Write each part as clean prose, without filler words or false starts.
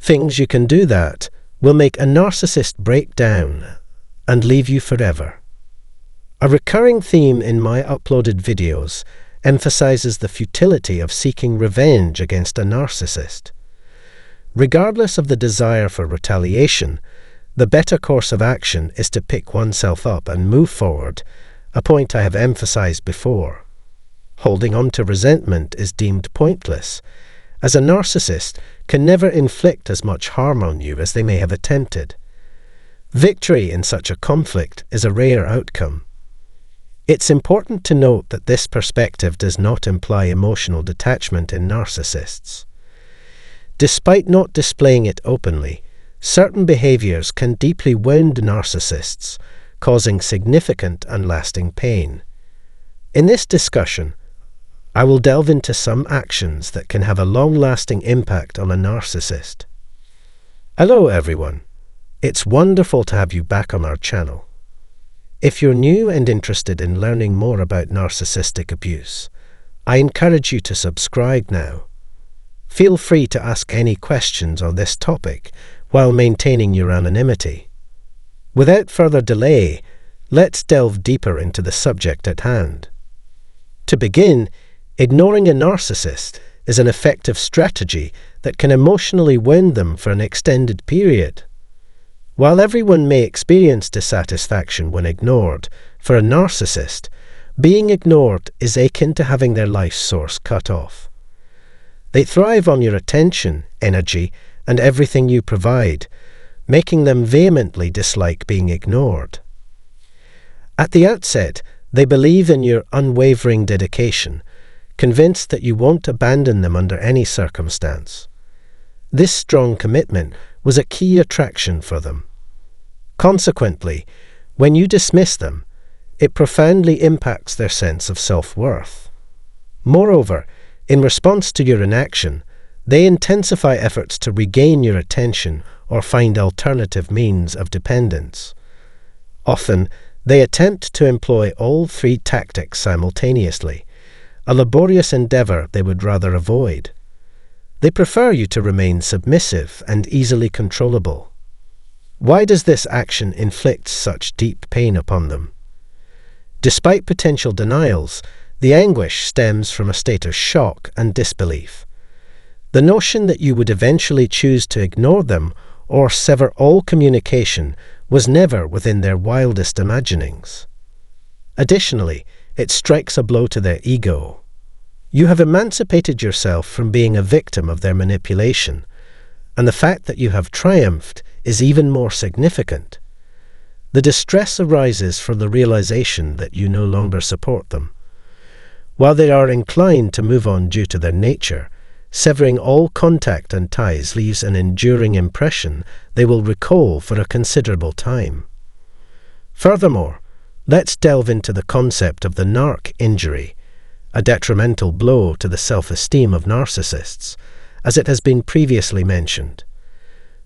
things you can do that will make a narcissist break down and leave you forever. A recurring theme in my uploaded videos emphasizes the futility of seeking revenge against a narcissist. Regardless of the desire for retaliation, the better course of action is to pick oneself up and move forward, a point I have emphasized before. Holding on to resentment is deemed pointless, as a narcissist can never inflict as much harm on you as they may have attempted. Victory in such a conflict is a rare outcome. It's important to note that this perspective does not imply emotional detachment in narcissists. Despite not displaying it openly, certain behaviors can deeply wound narcissists, causing significant and lasting pain. In this discussion, I will delve into some actions that can have a long-lasting impact on a narcissist. Hello everyone. It's wonderful to have you back on our channel. If you're new and interested in learning more about narcissistic abuse, I encourage you to subscribe now. Feel free to ask any questions on this topic while maintaining your anonymity. Without further delay, let's delve deeper into the subject at hand. To begin, ignoring a narcissist is an effective strategy that can emotionally wound them for an extended period. While everyone may experience dissatisfaction when ignored, for a narcissist, being ignored is akin to having their life source cut off. They thrive on your attention, energy, and everything you provide, making them vehemently dislike being ignored. At the outset, they believe in your unwavering dedication, convinced that you won't abandon them under any circumstance. This strong commitment was a key attraction for them. Consequently, when you dismiss them, it profoundly impacts their sense of self-worth. Moreover, in response to your inaction, they intensify efforts to regain your attention or find alternative means of dependence. Often, they attempt to employ all three tactics simultaneously, a laborious endeavor they would rather avoid. They prefer you to remain submissive and easily controllable. Why does this action inflict such deep pain upon them? Despite potential denials, the anguish stems from a state of shock and disbelief. The notion that you would eventually choose to ignore them or sever all communication was never within their wildest imaginings. Additionally, it strikes a blow to their ego. You have emancipated yourself from being a victim of their manipulation, and the fact that you have triumphed is even more significant. The distress arises from the realization that you no longer support them. While they are inclined to move on due to their nature, severing all contact and ties leaves an enduring impression they will recall for a considerable time. Furthermore, let's delve into the concept of the narc injury, a detrimental blow to the self-esteem of narcissists, as it has been previously mentioned.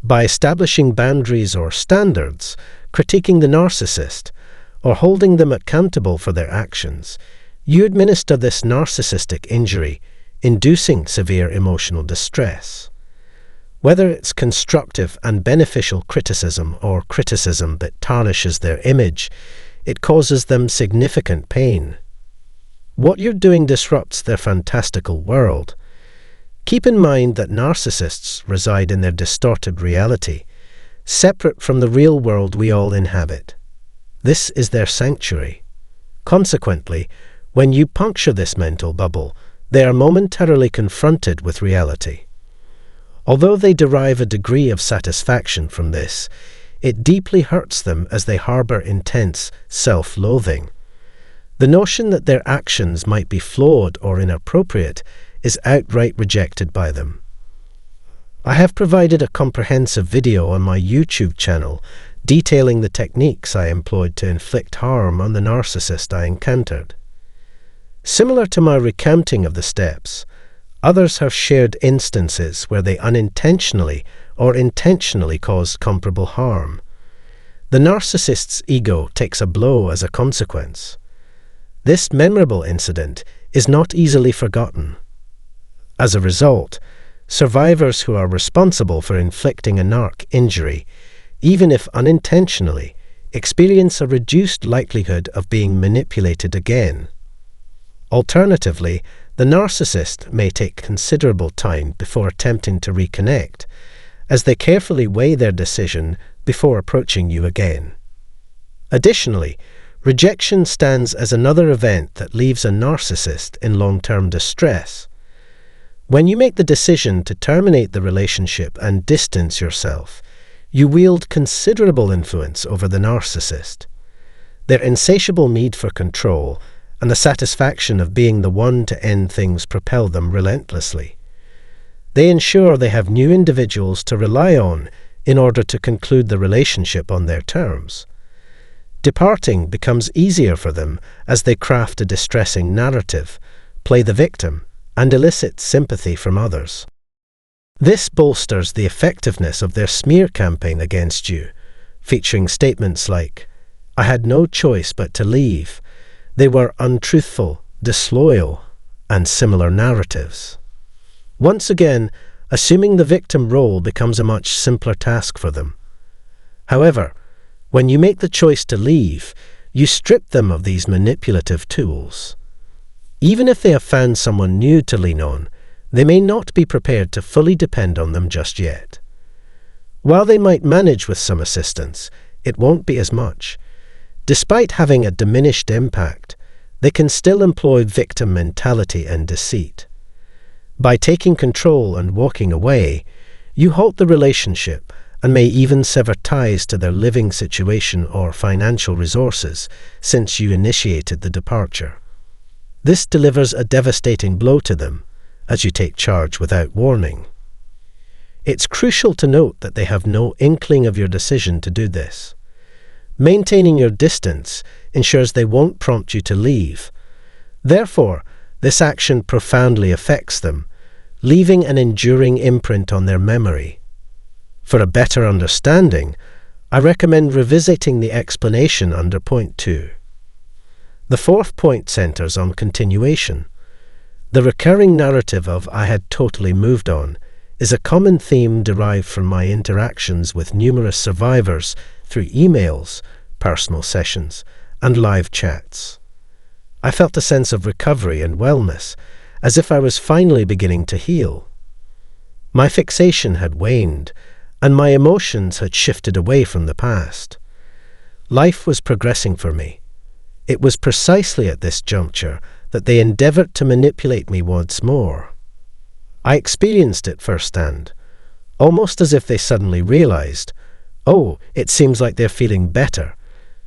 By establishing boundaries or standards, critiquing the narcissist, or holding them accountable for their actions, you administer this narcissistic injury, inducing severe emotional distress. Whether it's constructive and beneficial criticism or criticism that tarnishes their image, it causes them significant pain. What you're doing disrupts their fantastical world. Keep in mind that narcissists reside in their distorted reality, separate from the real world we all inhabit. This is their sanctuary. Consequently, when you puncture this mental bubble, they are momentarily confronted with reality. Although they derive a degree of satisfaction from this, it deeply hurts them as they harbor intense self-loathing. The notion that their actions might be flawed or inappropriate is outright rejected by them. I have provided a comprehensive video on my YouTube channel detailing the techniques I employed to inflict harm on the narcissist I encountered. Similar to my recounting of the steps, others have shared instances where they unintentionally or intentionally caused comparable harm. The narcissist's ego takes a blow as a consequence. This memorable incident is not easily forgotten. As a result, Survivors who are responsible for inflicting a narc injury, even if unintentionally, experience a reduced likelihood of being manipulated again. Alternatively, the narcissist may take considerable time before attempting to reconnect, as they carefully weigh their decision before approaching you again. Additionally, rejection stands as another event that leaves a narcissist in long-term distress. When you make the decision to terminate the relationship and distance yourself, you wield considerable influence over the narcissist. Their insatiable need for control and the satisfaction of being the one to end things propel them relentlessly. They ensure they have new individuals to rely on in order to conclude the relationship on their terms. Departing becomes easier for them as they craft a distressing narrative, play the victim, and elicit sympathy from others. This bolsters the effectiveness of their smear campaign against you, featuring statements like, "I had no choice but to leave. They were untruthful, disloyal," and similar narratives. Once again, assuming the victim role becomes a much simpler task for them. However, when you make the choice to leave, you strip them of these manipulative tools. Even if they have found someone new to lean on, they may not be prepared to fully depend on them just yet. While they might manage with some assistance, it won't be as much. Despite having a diminished impact, they can still employ victim mentality and deceit. By taking control and walking away, you halt the relationship and may even sever ties to their living situation or financial resources since you initiated the departure. This delivers a devastating blow to them, as you take charge without warning. It's crucial to note that they have no inkling of your decision to do this. Maintaining your distance ensures they won't prompt you to leave. Therefore, this action profoundly affects them, leaving an enduring imprint on their memory. For a better understanding, I recommend revisiting the explanation under point 2. The fourth point centers on continuation. The recurring narrative of "I had totally moved on" is a common theme derived from my interactions with numerous survivors through emails, personal sessions, and live chats. I felt a sense of recovery and wellness, as if I was finally beginning to heal. My fixation had waned, and my emotions had shifted away from the past. Life was progressing for me. It was precisely at this juncture that they endeavored to manipulate me once more. I experienced it firsthand, almost as if they suddenly realized, "Oh, it seems like they're feeling better.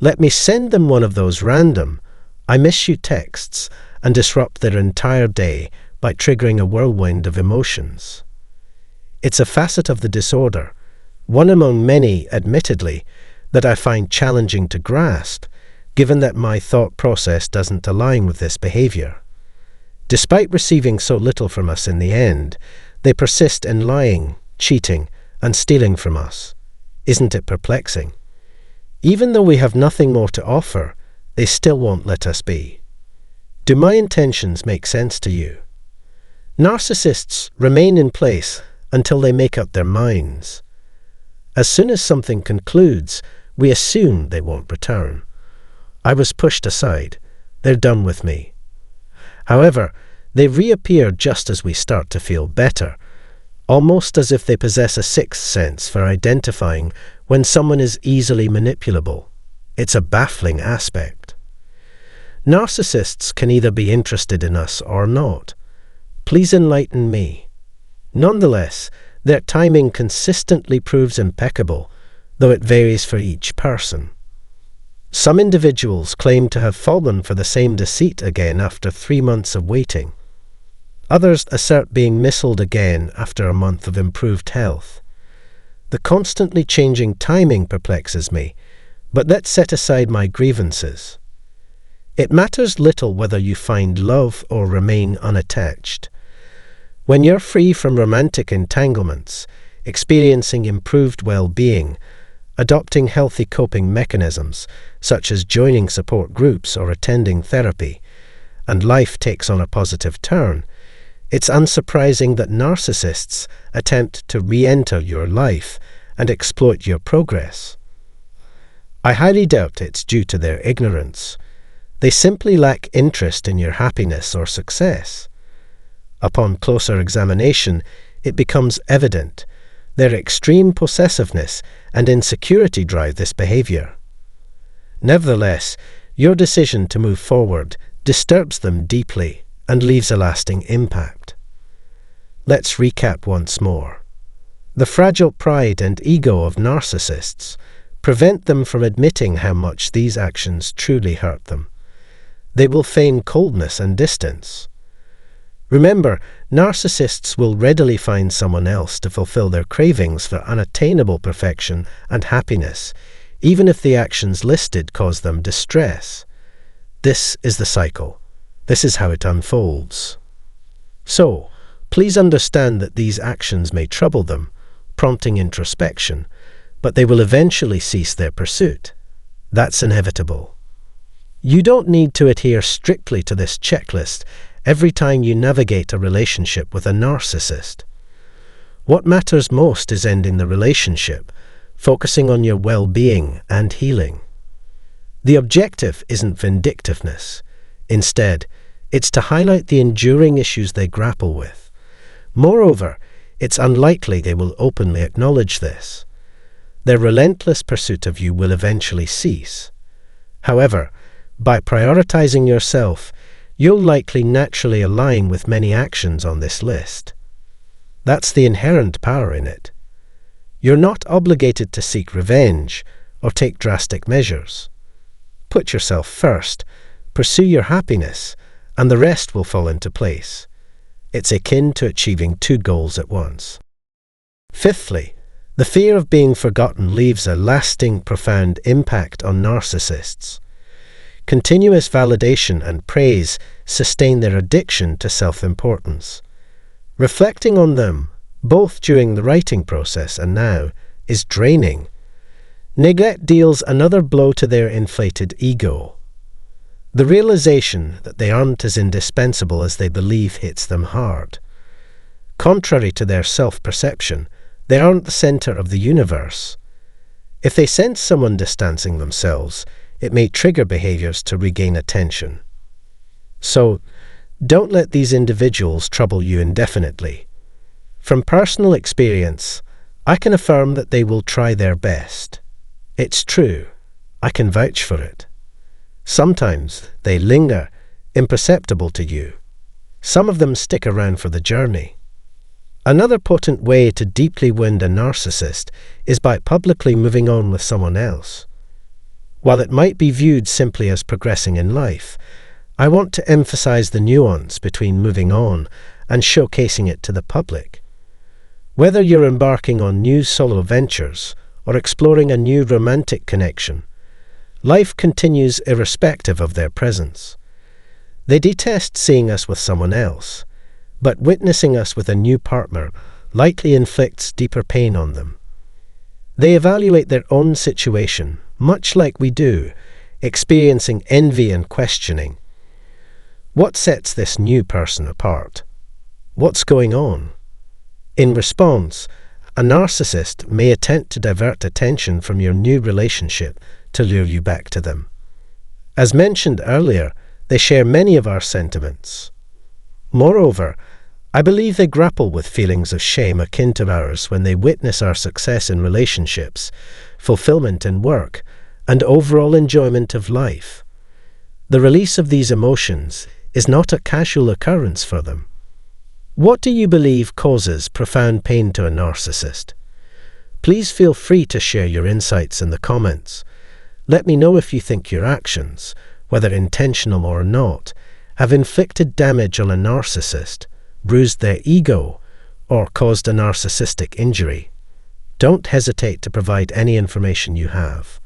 Let me send them one of those random, 'I miss you' texts and disrupt their entire day by triggering a whirlwind of emotions." It's a facet of the disorder, one among many, admittedly, that I find challenging to grasp, given that my thought process doesn't align with this behavior. Despite receiving so little from us in the end, they persist in lying, cheating, and stealing from us. Isn't it perplexing? Even though we have nothing more to offer, they still won't let us be. Do my intentions make sense to you? Narcissists remain in place until they make up their minds. As soon as something concludes, we assume they won't return. I was pushed aside. They're done with me. However, they reappear just as we start to feel better, almost as if they possess a sixth sense for identifying when someone is easily manipulable. It's a baffling aspect. Narcissists can either be interested in us or not. Please enlighten me. Nonetheless, their timing consistently proves impeccable, though it varies for each person. Some individuals claim to have fallen for the same deceit again after 3 months of waiting. Others assert being missiled again after a month of improved health. The constantly changing timing perplexes me, but let's set aside my grievances. It matters little whether you find love or remain unattached. When you're free from romantic entanglements, experiencing improved well-being, adopting healthy coping mechanisms, such as joining support groups or attending therapy, and life takes on a positive turn, It's unsurprising that narcissists attempt to re-enter your life and exploit your progress. I highly doubt it's due to their ignorance. They simply lack interest in your happiness or success. Upon closer examination, it becomes evident their extreme possessiveness and insecurity drive this behavior. Nevertheless, your decision to move forward disturbs them deeply and leaves a lasting impact. Let's recap once more. The fragile pride and ego of narcissists prevent them from admitting how much these actions truly hurt them. They will feign coldness and distance. Remember, narcissists will readily find someone else to fulfill their cravings for unattainable perfection and happiness, even if the actions listed cause them distress. This is the cycle. This is how it unfolds. So, please understand that these actions may trouble them, prompting introspection, but they will eventually cease their pursuit. That's inevitable. You don't need to adhere strictly to this checklist every time you navigate a relationship with a narcissist. What matters most is ending the relationship, focusing on your well-being and healing. The objective isn't vindictiveness. Instead, it's to highlight the enduring issues they grapple with. Moreover, it's unlikely they will openly acknowledge this. Their relentless pursuit of you will eventually cease. However, by prioritizing yourself, you'll likely naturally align with many actions on this list. That's the inherent power in it. You're not obligated to seek revenge or take drastic measures. Put yourself first, pursue your happiness, and the rest will fall into place. It's akin to achieving two goals at once. Fifthly, the fear of being forgotten leaves a lasting, profound impact on narcissists. Continuous validation and praise sustain their addiction to self-importance. Reflecting on them, both during the writing process and now, is draining. Neglect deals another blow to their inflated ego. The realization that they aren't as indispensable as they believe hits them hard. Contrary to their self-perception, they aren't the center of the universe. If they sense someone distancing themselves, it may trigger behaviors to regain attention. So, don't let these individuals trouble you indefinitely. From personal experience, I can affirm that they will try their best. It's true. I can vouch for it. Sometimes they linger, imperceptible to you. Some of them stick around for the journey. Another potent way to deeply wound a narcissist is by publicly moving on with someone else. While it might be viewed simply as progressing in life, I want to emphasize the nuance between moving on and showcasing it to the public. Whether you're embarking on new solo ventures or exploring a new romantic connection, life continues irrespective of their presence. They detest seeing us with someone else, but witnessing us with a new partner likely inflicts deeper pain on them. They evaluate their own situation, much like we do, experiencing envy and questioning. What sets this new person apart? What's going on? In response, a narcissist may attempt to divert attention from your new relationship to lure you back to them. As mentioned earlier, they share many of our sentiments. Moreover, I believe they grapple with feelings of shame akin to ours when they witness our success in relationships, fulfillment in work, and overall enjoyment of life. The release of these emotions is not a casual occurrence for them. What do you believe causes profound pain to a narcissist? Please feel free to share your insights in the comments. Let me know if you think your actions, whether intentional or not, have inflicted damage on a narcissist, bruised their ego, or caused a narcissistic injury. Don't hesitate to provide any information you have.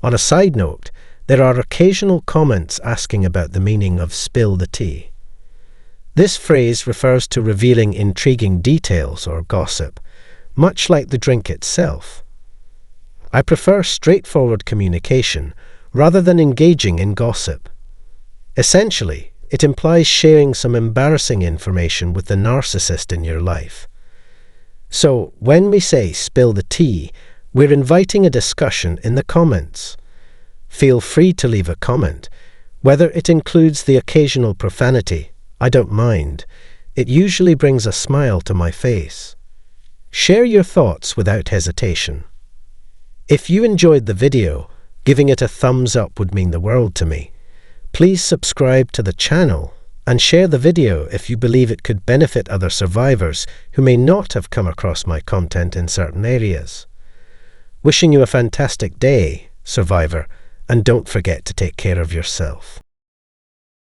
On a side note, there are occasional comments asking about the meaning of spill the tea. This phrase refers to revealing intriguing details or gossip, much like the drink itself. I prefer straightforward communication rather than engaging in gossip. Essentially, It implies sharing some embarrassing information with the narcissist in your life. So, when we say spill the tea, we're inviting a discussion in the comments. Feel free to leave a comment. Whether it includes the occasional profanity, I don't mind. It usually brings a smile to my face. Share your thoughts without hesitation. If you enjoyed the video, giving it a thumbs up would mean the world to me. Please subscribe to the channel and share the video if you believe it could benefit other survivors who may not have come across my content in certain areas. Wishing you a fantastic day, survivor, and don't forget to take care of yourself.